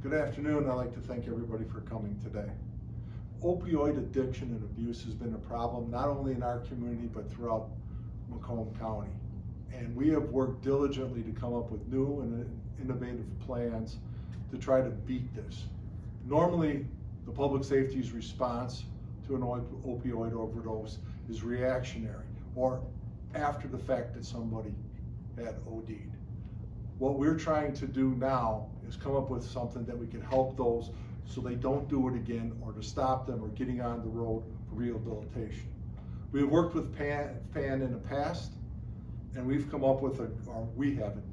Good afternoon. I'd like to thank everybody for coming today. Opioid addiction and abuse has been a problem not only in our community but throughout Macomb County. And we have worked diligently to come up with new and innovative plans to try to beat this. Normally, the public safety's response to an opioid overdose is reactionary or after the fact that somebody had OD'd. What we're trying to do now is come up with something that we can help those so they don't do it again, or to stop them or getting on the road for rehabilitation. We have worked with FAN in the past, and we've come up with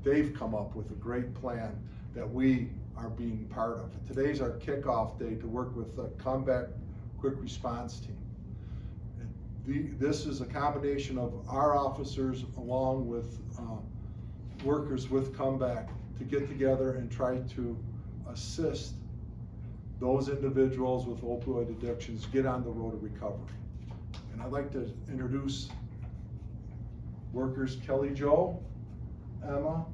they've come up with a great plan that we are being part of. Today's our kickoff day to work with the Combat Quick Response Team. This is a combination of our officers along with workers with Comeback to get together and try to assist those individuals with opioid addictions get on the road to recovery. And I'd like to introduce workers Kelly Jo, Emma,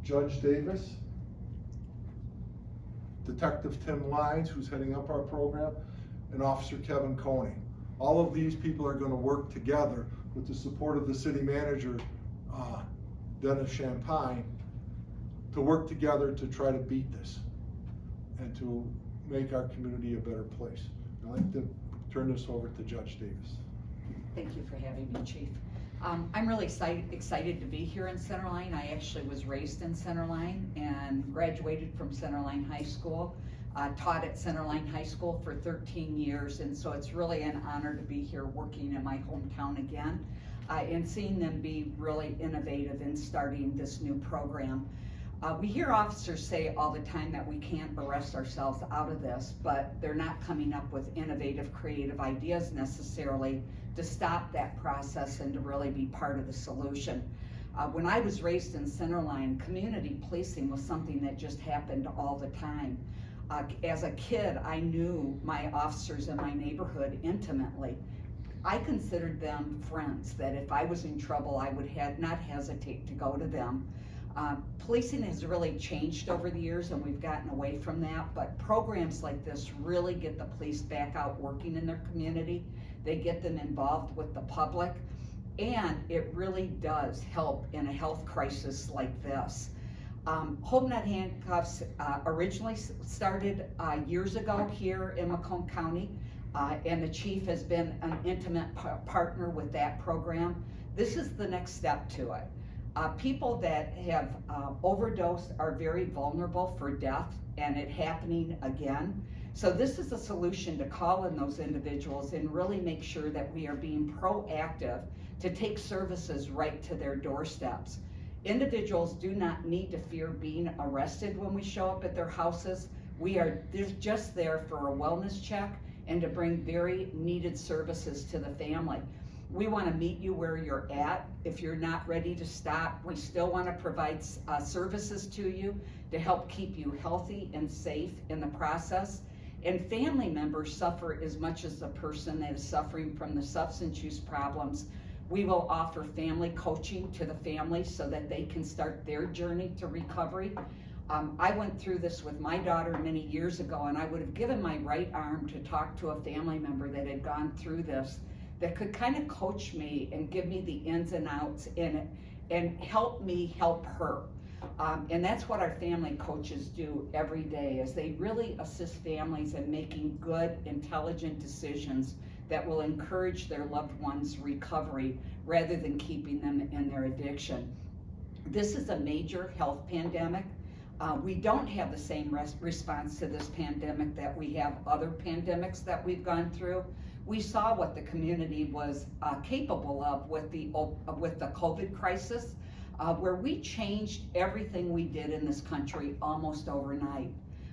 Judge Davis, Detective Tim Lyons, who's heading up our program, and Officer Kevin Coney. All of these people are going to work together with the support of the city manager, Dennis Champagne, to work together to try to beat this and to make our community a better place. I'd like to turn this over to Judge Davis. Thank you for having me, Chief. I'm really excited to be here in Centerline. I actually was raised in Centerline and graduated from Centerline High School. Taught at Centerline High School for 13 years, and so it's really an honor to be here working in my hometown again and seeing them be really innovative in starting this new program. We hear officers say all the time that we can't arrest ourselves out of this, but they're not coming up with innovative, creative ideas necessarily to stop that process and to really be part of the solution. When I was raised in Centerline, community policing was something that just happened all the time. As a kid, I knew my officers in my neighborhood intimately. I considered them friends, that if I was in trouble, I would not hesitate to go to them. Policing has really changed over the years and we've gotten away from that, but programs like this really get the police back out working in their community. They get them involved with the public, and it really does help in a health crisis like this. Hold Not Handcuffs originally started years ago here in Macomb County, and the chief has been an intimate partner with that program. This is the next step to it. People that have overdosed are very vulnerable for death and it happening again. So this is a solution to call in those individuals and really make sure that we are being proactive to take services right to their doorsteps. Individuals do not need to fear being arrested when we show up at their houses. They're just there for a wellness check and to bring very needed services to the family. We want to meet you where you're at. If you're not ready to stop, we still want to provide services to you to help keep you healthy and safe in the process. And family members suffer as much as the person that is suffering from the substance use problems. We will offer family coaching to the family so that they can start their journey to recovery. I went through this with my daughter many years ago, and I would have given my right arm to talk to a family member that had gone through this, that could kind of coach me and give me the ins and outs in it and help me help her. And that's what our family coaches do every day, is they really assist families in making good, intelligent decisions that will encourage their loved ones' recovery rather than keeping them in their addiction. This is a major health pandemic. We don't have the same response to this pandemic that we have other pandemics that we've gone through. We saw what the community was capable of with the COVID crisis, where we changed everything we did in this country almost overnight.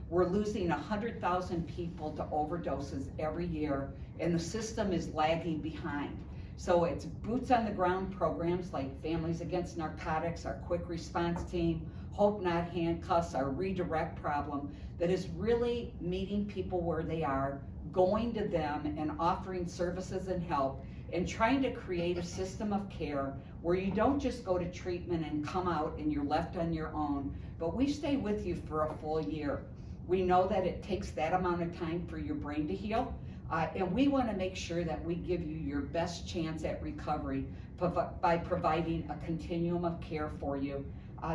We're losing 100,000 people to overdoses every year, and the system is lagging behind. So it's boots on the ground programs like Families Against Narcotics, our quick response team, Hope Not Handcuffs, our redirect problem, that is really meeting people where they are, going to them and offering services and help, and trying to create a system of care where you don't just go to treatment and come out and you're left on your own, but we stay with you for a full year. We know that it takes that amount of time for your brain to heal, and we want to make sure that we give you your best chance at recovery by providing a continuum of care for you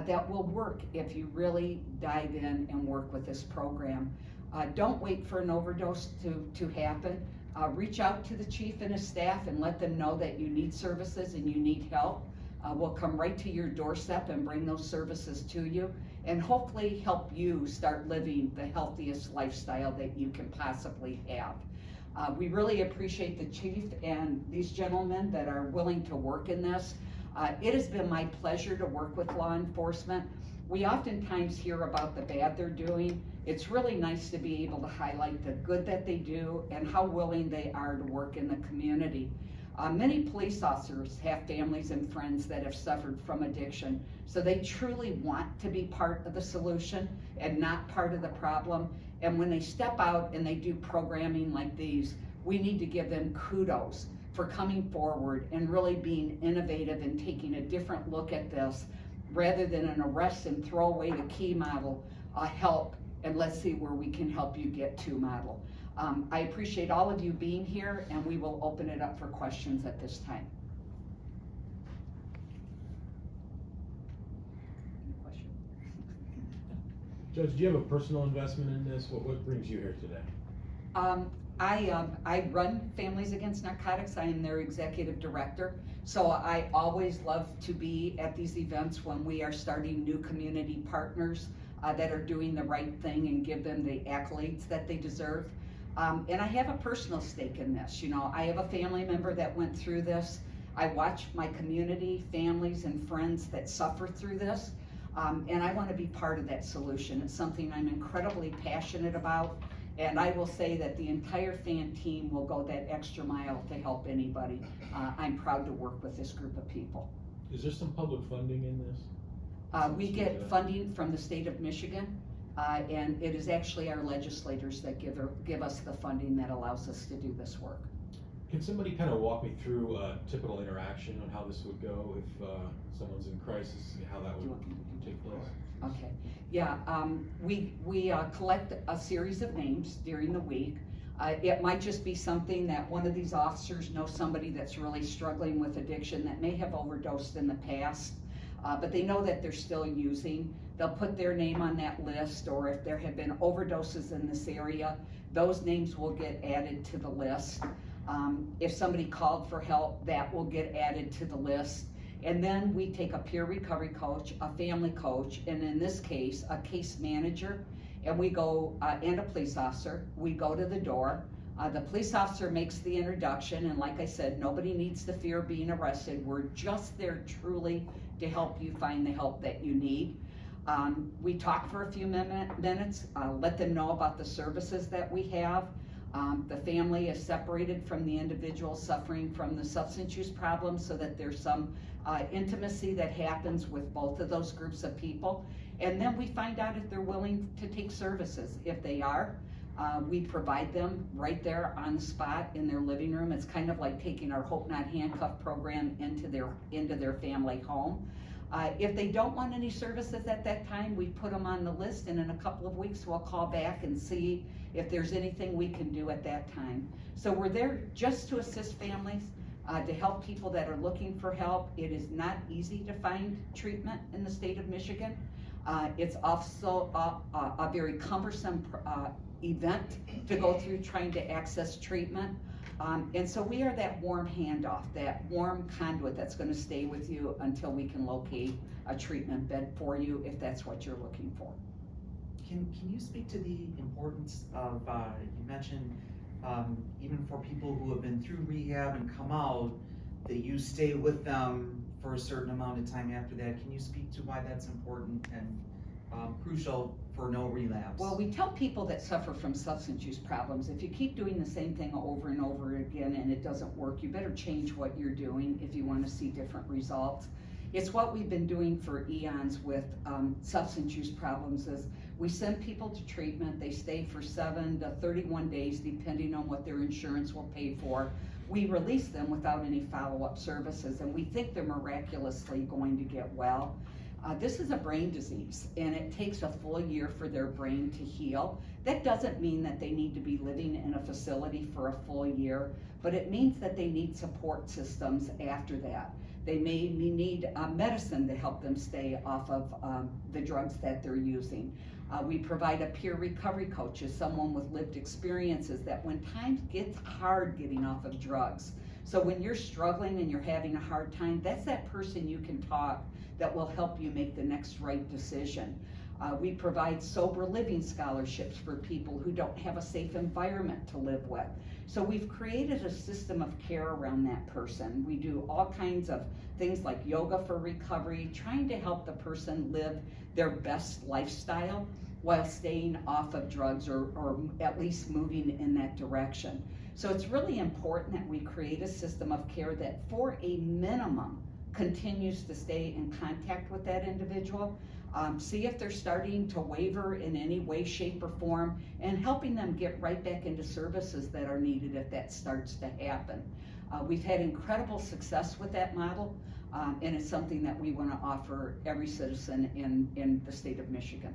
that will work if you really dive in and work with this program. Don't wait for an overdose to happen. Reach out to the chief and his staff and let them know that you need services and you need help. We'll come right to your doorstep and bring those services to you, and hopefully help you start living the healthiest lifestyle that you can possibly have. We really appreciate the chief and these gentlemen that are willing to work in this. It has been my pleasure to work with law enforcement. We oftentimes hear about the bad they're doing. It's really nice to be able to highlight the good that they do and how willing they are to work in the community. Many police officers have families and friends that have suffered from addiction, so they truly want to be part of the solution and not part of the problem. And when they step out and they do programming like these, we need to give them kudos for coming forward and really being innovative and taking a different look at this, rather than an arrest and throw away the key model, help and let's see where we can help you get to model. I appreciate all of you being here, and we will open it up for questions at this time. Any question? Judge, do you have a personal investment in this? What brings you here today? I run Families Against Narcotics. I am their executive director. So I always love to be at these events when we are starting new community partners that are doing the right thing and give them the accolades that they deserve. And I have a personal stake in this. You know, I have a family member that went through this. I watch my community, families, and friends that suffer through this. And I want to be part of that solution. It's something I'm incredibly passionate about. And I will say that the entire FAN team will go that extra mile to help anybody. I'm proud to work with this group of people. Is there some public funding in this? We get funding from the state of Michigan, and it is actually our legislators that give us the funding that allows us to do this work. Can somebody kind of walk me through a typical interaction on how this would go if someone's in crisis, how that would take place? Okay, yeah, we collect a series of names during the week. It might just be something that one of these officers knows somebody that's really struggling with addiction that may have overdosed in the past, but they know that they're still using. They'll put their name on that list, or if there have been overdoses in this area, those names will get added to the list. If somebody called for help, that will get added to the list. And then we take a peer recovery coach, a family coach, and in this case, a case manager, and we go, and a police officer. We go to the door. The police officer makes the introduction, and like I said, nobody needs to fear being arrested. We're just there truly to help you find the help that you need. We talk for a few minutes, let them know about the services that we have. The family is separated from the individual suffering from the substance use problem, so that there's some intimacy that happens with both of those groups of people. And then we find out if they're willing to take services. If they are, we provide them right there on the spot in their living room. It's kind of like taking our Hope Not Handcuffed program into their family home. If they don't want any services at that time, we put them on the list, and in a couple of weeks we'll call back and see if there's anything we can do at that time. So we're there just to assist families, to help people that are looking for help. It is not easy to find treatment in the state of Michigan. It's also a very cumbersome event to go through trying to access treatment. And so we are that warm handoff, that warm conduit that's going to stay with you until we can locate a treatment bed for you, if that's what you're looking for. Can you speak to the importance of, you mentioned even for people who have been through rehab and come out, that you stay with them for a certain amount of time after that. Can you speak to why that's important and crucial for no relapse? Well, we tell people that suffer from substance use problems, if you keep doing the same thing over and over again and it doesn't work, you better change what you're doing if you want to see different results. It's what we've been doing for eons with substance use problems. Is we send people to treatment, they stay for 7 to 31 days depending on what their insurance will pay for. we release them without any follow-up services, and we think they're miraculously going to get well. This is a brain disease, and it takes a full year for their brain to heal. That doesn't mean that they need to be living in a facility for a full year, but it means that they need support systems after that. They may need medicine to help them stay off of the drugs that they're using. We provide a peer recovery coach as someone with lived experiences that when times gets hard getting off of drugs. So when you're struggling and you're having a hard time, that's that person you can talk that will help you make the next right decision. We provide sober living scholarships for people who don't have a safe environment to live with. So we've created a system of care around that person. We do all kinds of things like yoga for recovery, trying to help the person live their best lifestyle while staying off of drugs or at least moving in that direction. So it's really important that we create a system of care that for a minimum continues to stay in contact with that individual, see if they're starting to waver in any way, shape, or form, and helping them get right back into services that are needed if that starts to happen. We've had incredible success with that model, and it's something that we want to offer every citizen in the state of Michigan.